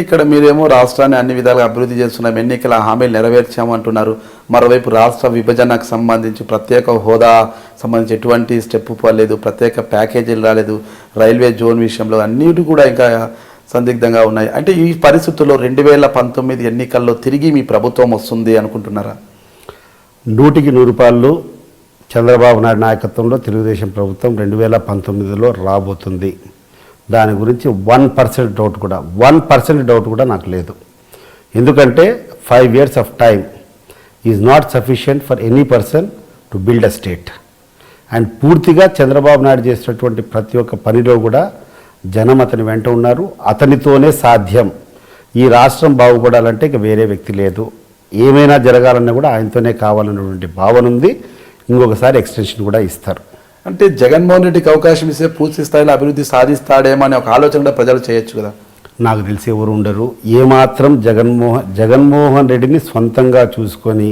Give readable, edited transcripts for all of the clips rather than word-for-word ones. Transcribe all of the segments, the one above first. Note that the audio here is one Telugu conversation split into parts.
ఇక్కడ మీరేమో రాష్ట్రాన్ని అన్ని విధాలుగా అభివృద్ధి చేస్తున్నాం, ఎన్నికల హామీలు నెరవేర్చామంటున్నారు. మరోవైపు రాష్ట్ర విభజనకు సంబంధించి ప్రత్యేక హోదా సంబంధించి ఎటువంటి స్టెప్ పోలేదు, ప్రత్యేక ప్యాకేజీలు రాలేదు, రైల్వే జోన్ విషయంలో అన్నిటి కూడా ఇంకా సందిగ్ధంగా ఉన్నాయి. అంటే ఈ పరిస్థితుల్లో 2019 ఎన్నికల్లో తిరిగి మీ ప్రభుత్వం వస్తుంది అనుకుంటున్నారా? 100% చంద్రబాబు నాయుడు నాయకత్వంలో తెలుగుదేశం ప్రభుత్వం 2019లో రాబోతుంది. దాని గురించి 1% డౌట్ కూడా నాకు లేదు. ఎందుకంటే 5 years of time is not sufficient for any person to build a state. And పూర్తిగా చంద్రబాబు నాయుడు చేసినటువంటి ప్రతి ఒక్క పనిలో కూడా జనం అతని వెంట ఉన్నారు. అతనితోనే సాధ్యం. ఈ రాష్ట్రం బాగుపడాలంటే ఇక వేరే వ్యక్తి లేదు. ఏమైనా జరగాలన్నా కూడా ఆయనతోనే కావాలన్నటువంటి భావన ఉంది. ఇంకొకసారి ఎక్స్టెన్షన్ కూడా ఇస్తారు. అంటే జగన్మోహన్ రెడ్డికి అవకాశం ఇస్తే పూర్తి స్థాయిలో అభివృద్ధి సాధిస్తాడేమో అనే ఒక ఆలోచన కూడా ప్రజలు చేయొచ్చు కదా? నాకు తెలిసి ఎవరు ఉండరు. ఏమాత్రం జగన్మోహన్ రెడ్డిని సొంతంగా చూసుకొని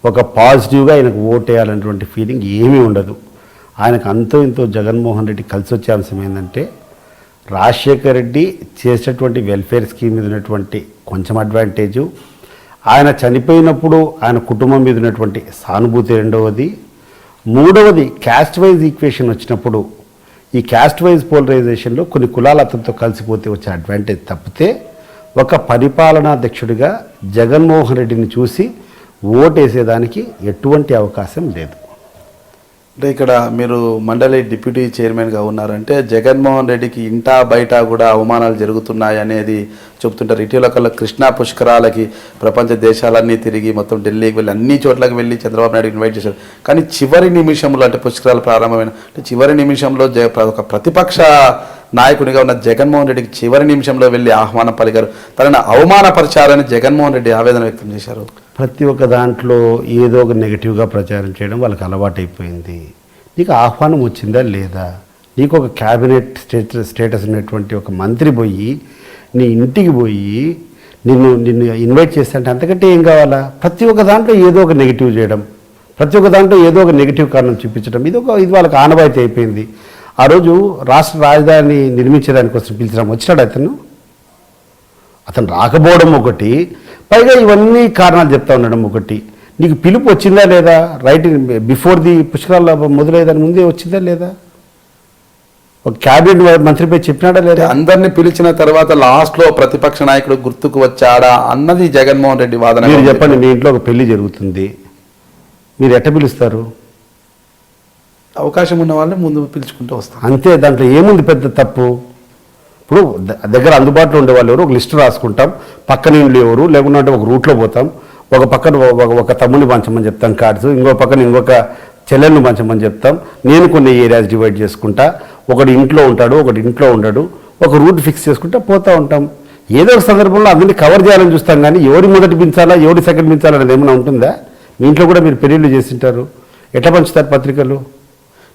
ఒక పాజిటివ్గా ఆయనకు ఓటేయాలనేటువంటి ఫీలింగ్ ఏమీ ఉండదు. ఆయనకు అంతో ఇంతో జగన్మోహన్ రెడ్డి కలిసి వచ్చే అంశం ఏంటంటే రాజశేఖర్ రెడ్డి చేసేటువంటి వెల్ఫేర్ స్కీమ్ మీద ఉన్నటువంటి కొంచెం అడ్వాంటేజు, ఆయన చనిపోయినప్పుడు ఆయన కుటుంబం మీద ఉన్నటువంటి సానుభూతి రెండవది, మూడవది క్యాస్ట్ వైజ్ ఈక్వేషన్ వచ్చినప్పుడు ఈ క్యాస్ట్ వైజ్ పోలరైజేషన్లో కొన్ని కులాల అతనితో కలిసిపోతే వచ్చే అడ్వాంటేజ్ తప్పితే ఒక పరిపాలనాధ్యక్షుడిగా జగన్మోహన్ రెడ్డిని చూసి ఓటేసేదానికి ఎటువంటి అవకాశం లేదు. అంటే ఇక్కడ మీరు మండలి డిప్యూటీ చైర్మన్గా ఉన్నారంటే జగన్మోహన్ రెడ్డికి ఇంటా బయట కూడా అవమానాలు జరుగుతున్నాయి అనేది చెప్తుంటారు. ఇటీవల కల్లా కృష్ణా పుష్కరాలకి ప్రపంచ దేశాలన్నీ తిరిగి మొత్తం ఢిల్లీకి వెళ్ళి అన్ని చోట్లకి వెళ్ళి చంద్రబాబు నాయుడు ఇన్వైట్ చేశారు. కానీ చివరి నిమిషంలో అంటే పుష్కరాలు ప్రారంభమైన చివరి నిమిషంలో ఒక ప్రతిపక్ష నాయకునిగా ఉన్న జగన్మోహన్ రెడ్డికి చివరి నిమిషంలో వెళ్ళి ఆహ్వానం పలికారు. తనని అవమానపరిచారని జగన్మోహన్ రెడ్డి ఆవేదన వ్యక్తం చేశారు. ప్రతి ఒక్క దాంట్లో ఏదో ఒక నెగిటివ్గా ప్రచారం చేయడం వాళ్ళకి అలవాటైపోయింది. నీకు ఆహ్వానం వచ్చిందా లేదా? నీకు ఒక క్యాబినెట్ స్టేటస్ ఉన్నటువంటి ఒక మంత్రి పోయి నీ ఇంటికి పోయి నిన్ను ఇన్వైట్ చేస్తే అంతకంటే ఏం కావాలా? ప్రతి ఒక్క దాంట్లో ఏదో ఒక నెగిటివ్ చేయడం, ప్రతి ఒక్క దాంట్లో ఏదో ఒక నెగిటివ్ కారణం చూపించడం, ఇది వాళ్ళకి ఆనవాయితీ అయిపోయింది. ఆ రోజు రాష్ట్ర రాజధాని నిర్మించేదానికోసం పిలిచడం వచ్చినాడు అతను రాకపోవడం ఒకటి, పైగా ఇవన్నీ కారణాలు చెప్తా ఉండడం ఒకటి. నీకు పిలుపు వచ్చిందా లేదా? రైట్ బిఫోర్ ది పుష్కరాల మొదలయ్యేదాని ముందే వచ్చిందా లేదా? ఒక క్యాబినెట్ మంత్రిపై చెప్పినాడా లేదా? అందరినీ పిలిచిన తర్వాత లాస్ట్లో ప్రతిపక్ష నాయకుడు గుర్తుకు వచ్చాడా అన్నది జగన్మోహన్ రెడ్డి వాదన. మీరు చెప్పండి, మీ ఇంట్లో ఒక పెళ్లి జరుగుతుంది, మీరు ఎట్ట పిలుస్తారు? అవకాశం ఉన్న వాళ్ళని ముందు పిలుచుకుంటూ వస్తాం అంతే. దాంట్లో ఏముంది పెద్ద తప్పు? ఇప్పుడు దగ్గర అందుబాటులో ఉండేవాళ్ళు ఎవరు, ఒక లిస్టు రాసుకుంటాం, పక్కన ఇంట్లో ఎవరు లేకుంటే ఒక రూట్లో పోతాం, ఒక పక్కన ఒక తమ్ముడిని పంచమని చెప్తాం కార్డ్స్, ఇంకో పక్కన ఇంకొక చెల్లెల్ని పంచమని చెప్తాం. నేను కొన్ని ఏరియాస్ డివైడ్ చేసుకుంటా, ఒకటి ఇంట్లో ఉంటాడు, ఒకటి ఇంట్లో ఉండడు, ఒక రూట్ ఫిక్స్ చేసుకుంటా పోతూ ఉంటాం. ఏదో ఒక సందర్భంలో అందరినీ కవర్ చేయాలని చూస్తాం. కానీ ఎవరి మొదటి పెంచాలా ఎవరి సెకండ్ పెంచాలా అనేది ఏమైనా ఉంటుందా? మీ ఇంట్లో కూడా మీరు పెళ్ళిళ్ళు చేసింటారు, ఎట్లా పంచుతారు పత్రికలు?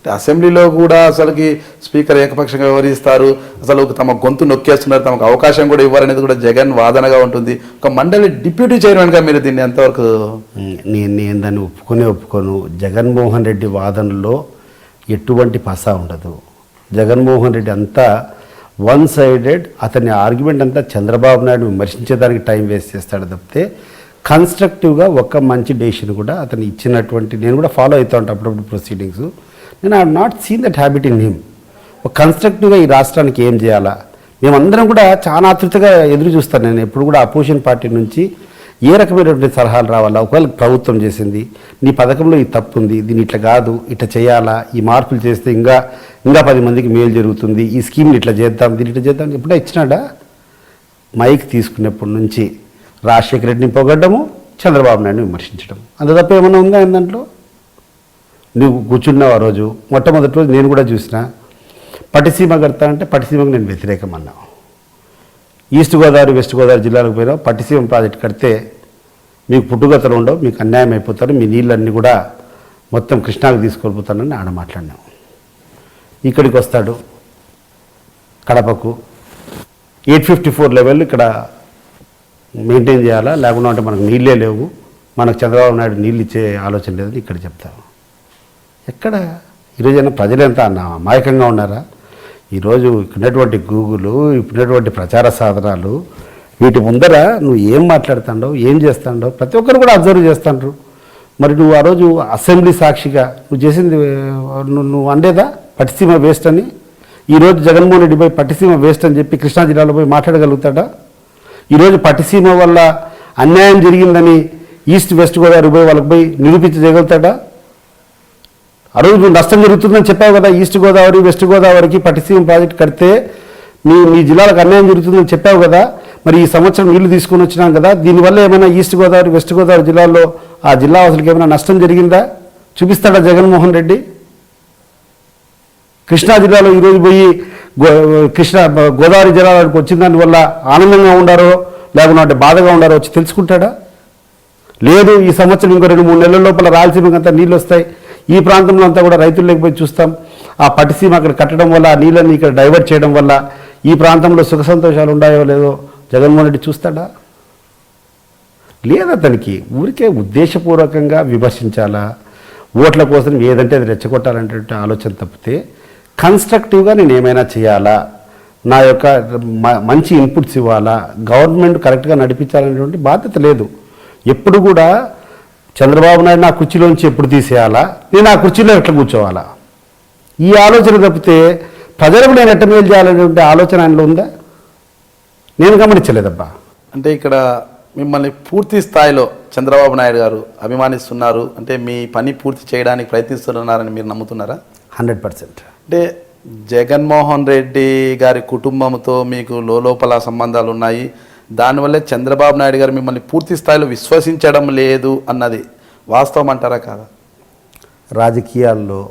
అసెంబ్లీలో కూడా అసలుకి స్పీకర్ ఏకపక్షంగా వ్యవహరిస్తారు, అసలు తమ గొంతు నొక్కేస్తున్నారు, తమకు అవకాశం కూడా ఇవ్వాలనేది కూడా జగన్ వాదనగా ఉంటుంది. ఒక మండలి డిప్యూటీ చైర్మన్గా మీరు దీన్ని ఎంతవరకు? నేను దాన్ని ఒప్పుకోను. జగన్మోహన్ రెడ్డి వాదనలో ఎటువంటి పస ఉండదు. జగన్మోహన్ రెడ్డి అంతా వన్ సైడెడ్. అతని ఆర్గ్యుమెంట్ అంతా చంద్రబాబు నాయుడు విమర్శించేదానికి టైం వేస్ట్ చేస్తాడు తప్పితే కన్స్ట్రక్టివ్గా ఒక మంచి డెసిషన్ కూడా అతను ఇచ్చినటువంటి నేను కూడా ఫాలో అవుతూ ఉంటాను అప్పుడప్పుడు ప్రొసీడింగ్స్. నేను I have not seen that habit in him. ఒక కన్స్ట్రక్టివ్గా ఈ రాష్ట్రానికి ఏం చేయాలా మేమందరం కూడా చాలా ఆతృతగా ఎదురు చూస్తాను. నేను ఎప్పుడు కూడా అపోజిషన్ పార్టీ నుంచి ఏ రకమైనటువంటి సలహాలు రావాలా, ఒకవేళ ప్రభుత్వం చేసింది నీ పథకంలో ఈ తప్పు ఉంది, దీన్ని ఇట్లా కాదు ఇట్లా చేయాలా, ఈ మార్పులు చేస్తే ఇంకా 10 మందికి మేలు జరుగుతుంది, ఈ స్కీమ్ని ఇట్లా చేద్దాం, దీన్ని ఇట్లా చేద్దాం ఎప్పుడో ఇచ్చినాడా? మైక్ తీసుకునేప్పటి నుంచి రాజశేఖర రెడ్డిని పొగడ్డము, చంద్రబాబు నాయుడిని విమర్శించడం, అంత తప్ప ఏమైనా ఉందా దాంట్లో? నువ్వు కూర్చున్నావు ఆ రోజు, మొట్టమొదటి రోజు నేను కూడా చూసిన పట్టిసీమ కడతా అంటే పట్టిసీమకు నేను వ్యతిరేకం అన్నా. ఈస్ట్ గోదావరి వెస్ట్ గోదావరి జిల్లాలకు పోయినా పట్టిసీమ ప్రాజెక్ట్ కడితే మీకు పుట్టుగతలు ఉండవు, మీకు అన్యాయం అయిపోతారు, మీ నీళ్ళన్నీ కూడా మొత్తం కృష్ణాకు తీసుకెళ్ళిపోతానని ఆడ మాట్లాడినాం. ఇక్కడికి వస్తాడు కడపకు 854 లెవెల్ ఇక్కడ మెయింటైన్ చేయాలా, లేకుండా అంటే మనకు నీళ్ళే లేవు, మనకు చంద్రబాబు నాయుడు నీళ్ళు ఇచ్చే ఆలోచన లేదని ఇక్కడ చెప్తాం. ఎక్కడ ఈరోజైనా ప్రజలు ఎంత అమాయకంగా ఉన్నారా? ఈరోజు ఇప్పుడున్నటువంటి గూగుల్, ఇప్పుడున్నటువంటి ప్రచార సాధనాలు వీటి ముందర నువ్వు ఏం మాట్లాడుతాడో ఏం చేస్తాడో ప్రతి ఒక్కరు కూడా అబ్జర్వ్ చేస్తాండ్రు. మరి నువ్వు ఆ రోజు అసెంబ్లీ సాక్షిగా నువ్వు చేసింది నువ్వు అండేదా పట్టిసీమ వేస్ట్ అని? ఈరోజు జగన్మోహన్ రెడ్డి పోయి పట్టిసీమ వేస్ట్ అని చెప్పి కృష్ణా జిల్లాలో పోయి మాట్లాడగలుగుతాడా? ఈరోజు పట్టిసీమ వల్ల అన్యాయం జరిగిందని ఈస్ట్ వెస్ట్ గోదావరి పోయి వాళ్ళకి పోయి నిరూపించగలుగుతాడా? ఆ రోజు నువ్వు నష్టం జరుగుతుందని చెప్పావు కదా, ఈస్ట్ గోదావరి వెస్ట్ గోదావరికి పట్టిసీమ ప్రాజెక్ట్ కడితే మీ జిల్లాలకు అన్యాయం జరుగుతుందని చెప్పావు కదా. మరి ఈ సంవత్సరం నీళ్లు తీసుకొని వచ్చినాం కదా, దీనివల్ల ఏమైనా ఈస్ట్ గోదావరి వెస్ట్ గోదావరి జిల్లాల్లో ఆ జిల్లా వాసులకు ఏమైనా నష్టం జరిగిందా? చూపిస్తాడా జగన్మోహన్ రెడ్డి? కృష్ణా జిల్లాలో ఈరోజు పోయి గోదావరి జిల్లాలకు వచ్చిన దానివల్ల ఆనందంగా ఉండారో లేకుంటే బాధగా ఉండారో వచ్చి తెలుసుకుంటాడా? లేదు, ఈ సంవత్సరం ఇంకో 2-3 నెలల లోపల రాయలసీమకి అంతా నీళ్ళు వస్తాయి, ఈ ప్రాంతంలో అంతా కూడా రైతుల్లోకి పోయి చూస్తాం, ఆ పట్టిసీమ అక్కడ కట్టడం వల్ల ఆ నీళ్ళని ఇక్కడ డైవర్ట్ చేయడం వల్ల ఈ ప్రాంతంలో సుఖ సంతోషాలు ఉన్నాయో లేదో జగన్మోహన్ రెడ్డి చూస్తాడా? లేదు, అతనికి ఊరికే ఉద్దేశపూర్వకంగా విమర్శించాలా, ఓట్ల కోసం ఏదంటే అది రెచ్చగొట్టాలనేటువంటి ఆలోచన తప్పితే కన్స్ట్రక్టివ్గా నేను ఏమైనా చేయాలా, నా యొక్క మంచి ఇన్పుట్స్ ఇవ్వాలా, గవర్నమెంట్ కరెక్ట్గా నడిపించాలనేటువంటి బాధ్యత లేదు. ఎప్పుడు కూడా చంద్రబాబు నాయుడు నా కుర్చీలోంచి ఎప్పుడు తీసేయాలా, నేను ఆ కుర్చీలో ఎట్లా కూర్చోవాలా, ఈ ఆలోచన తప్పితే ప్రజలకు నేను ఎట్ట మేలు చేయాలనేటువంటి ఆలోచన ఆయనలో ఉందా? నేను గమనించలేదబ్బా. అంటే ఇక్కడ మిమ్మల్ని పూర్తి స్థాయిలో చంద్రబాబు నాయుడు గారు అభిమానిస్తున్నారు, అంటే మీ పని పూర్తి చేయడానికి ప్రయత్నిస్తున్నారని మీరు నమ్ముతున్నారా? 100%. అంటే జగన్మోహన్ రెడ్డి గారి కుటుంబంతో మీకు లోపల సంబంధాలు ఉన్నాయి, దానివల్లే చంద్రబాబు నాయుడు గారు మిమ్మల్ని పూర్తి స్థాయిలో విశ్వసించడం లేదు అన్నది వాస్తవం అంటారా కాదా? రాజకీయాల్లో